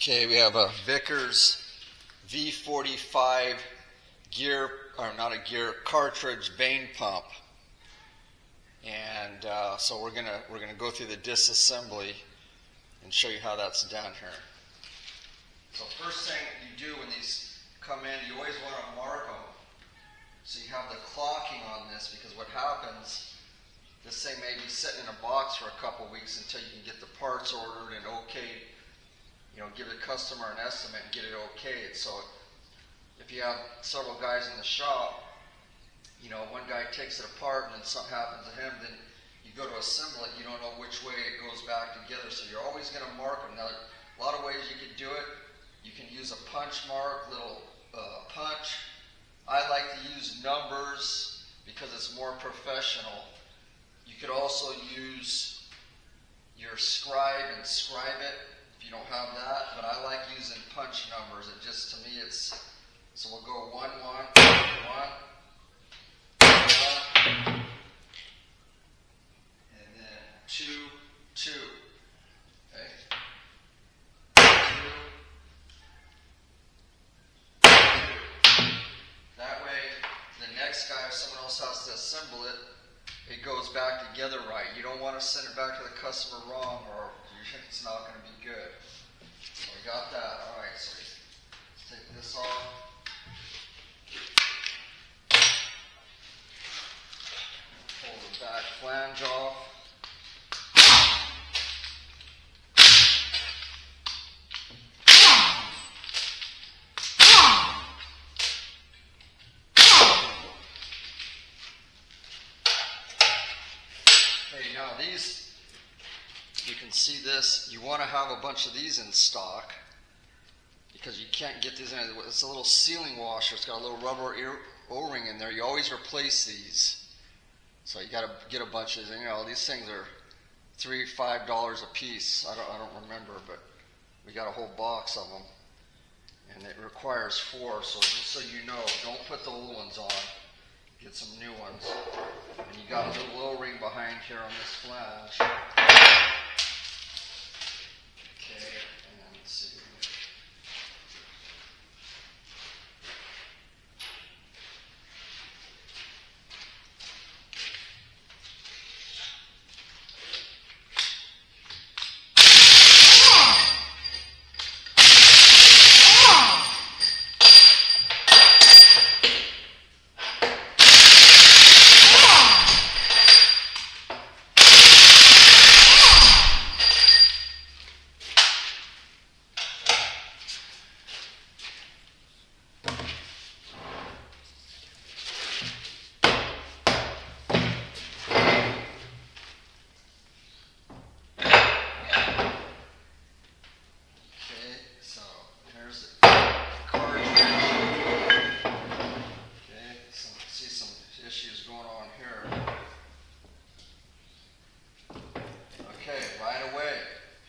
Okay, we have a Vickers V45 gear, or not a gear, cartridge Vane pump, and so we're gonna go through the disassembly and show you how that's done here. So first thing you do when these come in, you always want to mark them so you have the clocking on this, because what happens, this thing may be sitting in a box for a couple weeks until you can get the parts ordered and okayed. Give the customer an estimate and get it okayed. So if you have several guys in the shop, one guy takes it apart and then something happens to him, then you go to assemble it, you don't know which way it goes back together. So you're always going to mark them. Now, a lot of ways you could do it. You can use a punch mark, little punch. I like to use numbers because it's more professional. You could also use your scribe and scribe it if you don't have that, but I like using punch numbers. It just, to me, so we'll go 1, 1, 1, 1, and then 2, 2, okay, 2, 2. That way, the next guy, if someone else has to assemble it, it goes back together right. You don't want to send it back to the customer wrong, or it's not going to be good. So we got that. All right, so take this off. Pull the back flange off. Okay, now these, you can see this, you want to have a bunch of these in stock because you can't get these in. It's a little sealing washer. It's got a little rubber O-ring in there. You always replace these. So you got to get a bunch of these. These things are $3, $5 a piece. I don't remember, but we got a whole box of them. And it requires 4, so just so you know, don't put the old ones on. Get some new ones. And you got a little O-ring behind here on this flange. Okay, and let's see.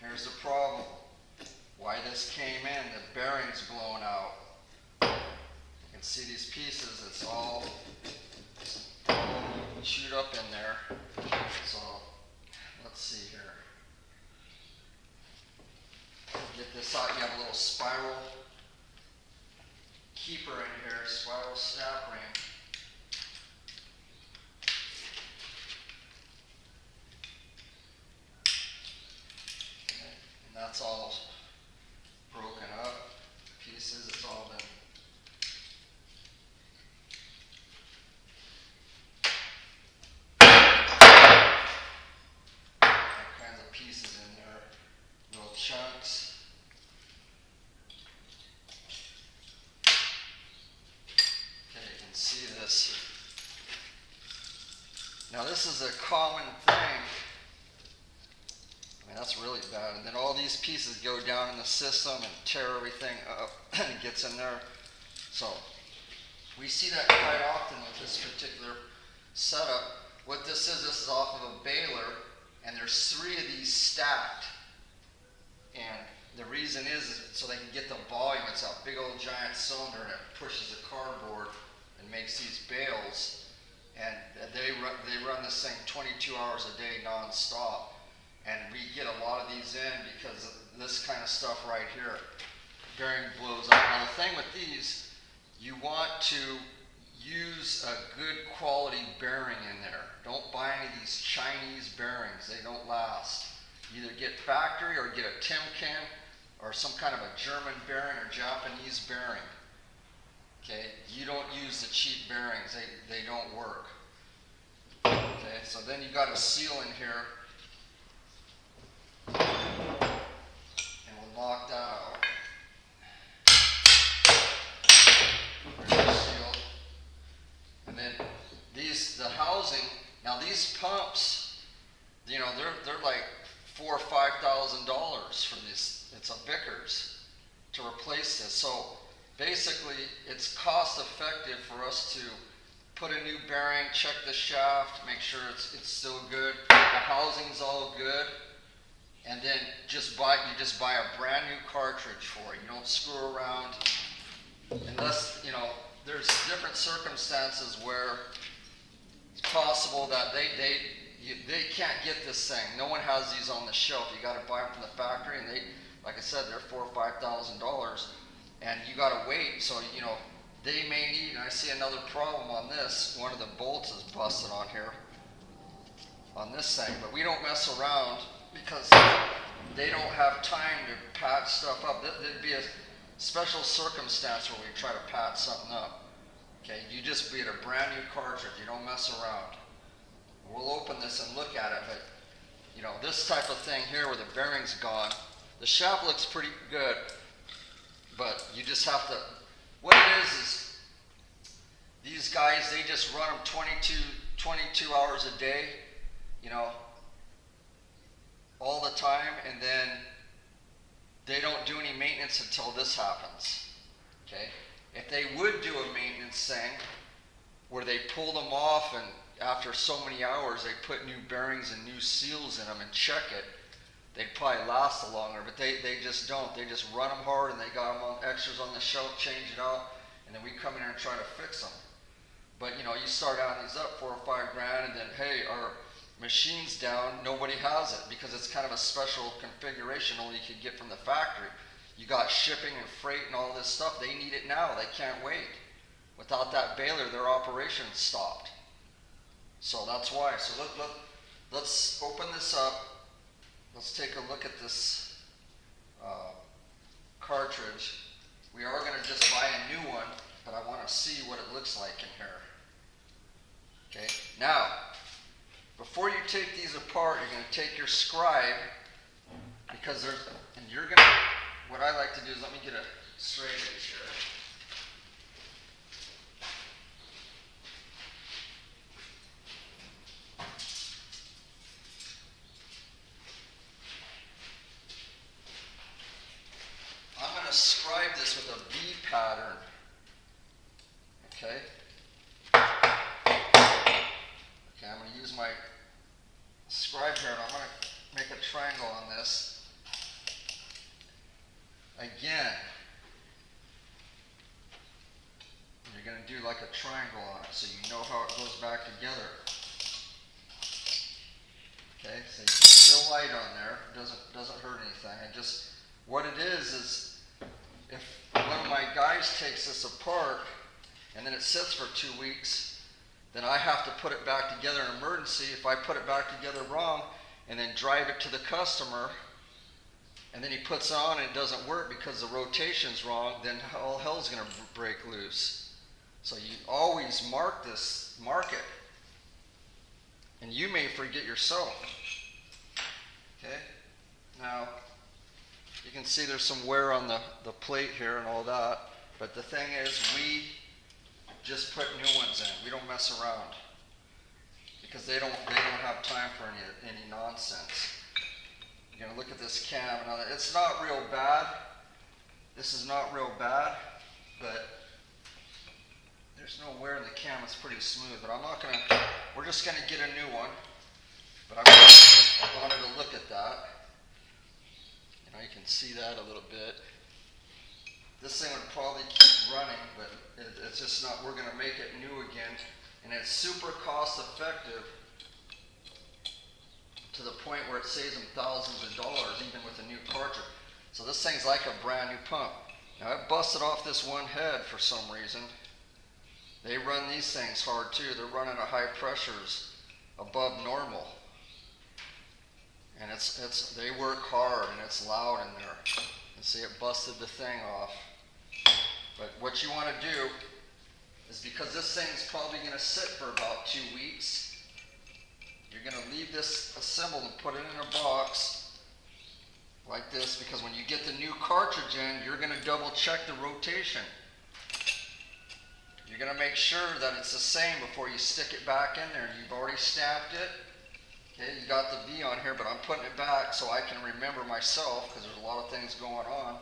Here's the problem. Why this came in, the bearing's blown out. You can see these pieces, it's all chewed up in there. So, let's see here. Get this out, you have a little spiral keeper in here, spiral snap ring. That's all broken up, pieces, it's all been all kinds of pieces in there, little chunks. Okay, you can see this. Now this is a common thing. That's really bad. And then all these pieces go down in the system and tear everything up and it gets in there. So we see that quite often with this particular setup. What this is off of a baler, and there's 3 of these stacked. And the reason is so they can get the volume. It's a big old giant cylinder and it pushes the cardboard and makes these bales. And they run this thing 22 hours a day non-stop. And we get a lot of these in because this kind kind of stuff right here. Bearing blows up. Now the thing with these, you want to use a good quality bearing in there. Don't buy any of these Chinese bearings. They don't last. Either get factory or get a Timken or some kind of a German bearing or Japanese bearing. Okay, you don't use the cheap bearings. They don't work. Okay, so then you got a seal in here. And we'll knock that out. Sealed. And then the housing, now these pumps, you know, they're like $4,000 or $5,000 for this. It's a Vickers to replace this. So basically, it's cost effective for us to put a new bearing, check the shaft, make sure it's still good, the housing's all good, and then you just buy a brand new cartridge for it. You don't screw around, unless, you know, there's different circumstances where it's possible that they can't get this thing. No one has these on the shelf. You got to buy them from the factory, and they, like I said, they're $4,000 or $5,000, and you got to wait. So, you know, they may need, and I see another problem on this. One of the bolts is busted on here, on this thing, but we don't mess around because they don't have time to patch stuff up. There'd be a special circumstance where we try to patch something up. Okay, you just get a brand new cartridge. You don't mess around. We'll open this and look at it, but you know, this type of thing here where the bearing's gone, the shaft looks pretty good, but you just have to, what it is these guys, they just run them 22 hours a day, you know, all the time, and then they don't do any maintenance until this happens. Okay? If they would do a maintenance thing where they pull them off and after so many hours they put new bearings and new seals in them and check it, they'd probably last a longer, but they just don't. They just run them hard, and they got them on extras on the shelf, change it out, and then we come in here and try to fix them. But you know, you start out these up $4 or $5 grand, and then hey, our machine's down, nobody has it because it's kind of a special configuration only you could get from the factory. You got shipping and freight and all this stuff. They need it now. They can't wait. Without that baler, their operation's stopped. So that's why. So let's open this up. Let's take a look at this cartridge. We are going to just buy a new one, but I want to see what it looks like in here. Okay. Now, before you take these apart, you're going to take your scribe, because what I like to do is, let me get a straight edge here. I'm going to scribe this with a V pattern. Okay? Okay, I'm going to use my scribe here, and I'm going to make a triangle on this. Again, you're going to do like a triangle on it so you know how it goes back together. Okay, so you put real light on there. It doesn't hurt anything. And just what it is if one of my guys takes this apart and then it sits for 2 weeks, then I have to put it back together in an emergency. If I put it back together wrong and then drive it to the customer, and then he puts it on and it doesn't work because the rotation's wrong, then all hell's going to break loose. So you always mark it. And you may forget yourself. Okay? Now, you can see there's some wear on the plate here and all that. But the thing is, we just put new ones in. We don't mess around. Because they don't have time for any nonsense. You're going to look at this cam. And it's not real bad. This is not real bad. But there's no wear in the cam. It's pretty smooth. But we're just going to get a new one. But I wanted to look at that. You know, you can see that a little bit. This thing would probably keep running, but it's just not. We're going to make it new again. And it's super cost effective to the point where it saves them thousands of dollars even with a new cartridge. So So this thing's like a brand new pump. Now it busted off this one head for some reason. They run these things hard too. They're running at high pressures above normal. And they work hard and it's loud in there. And see, it busted the thing off. But what you want to do is, because this thing's probably going to sit for about 2 weeks, you're going to leave this assembled and put it in a box like this, because when you get the new cartridge in, you're going to double check the rotation. You're going to make sure that it's the same before you stick it back in there. You've already stamped it. Okay, you got the V on here, but I'm putting it back so I can remember myself, because there's a lot of things going on.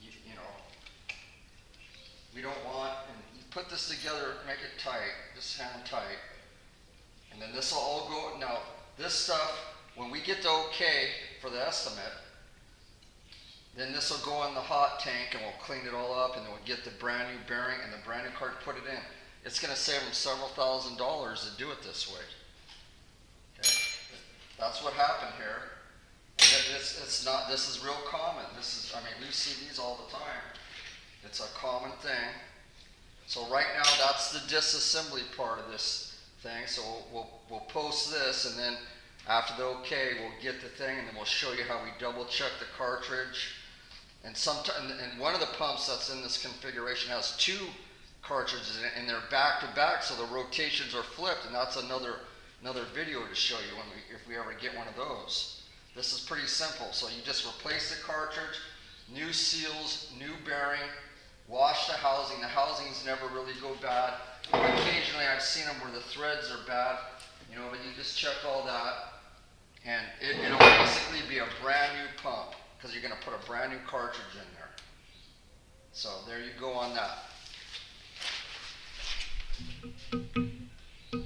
You know, we don't want, and you put this together, make it tight, just hand tight. And then this will all go, now this stuff, when we get the okay for the estimate, then this will go in the hot tank and we'll clean it all up, and then we'll get the brand new bearing and the brand new cart, put it in. It's going to save them several $1,000s to do it this way. Okay? That's what happened here. And it's not, this is real common. This is, I mean, we see these all the time. It's a common thing. So right now that's the disassembly part of this thing. So we'll post this, and then after the okay, we'll get the thing, and then we'll show you how we double check the cartridge. And one of the pumps that's in this configuration has 2 cartridges in it, and they're back to back, so the rotations are flipped, and that's another video to show you if we ever get one of those. This is pretty simple. So you just replace the cartridge, new seals, new bearing, wash the housing. The housings never really go bad. Occasionally I've seen them where the threads are bad, you know, but you just check all that, and it'll basically be a brand new pump, because you're going to put a brand new cartridge in there. So there you go on that.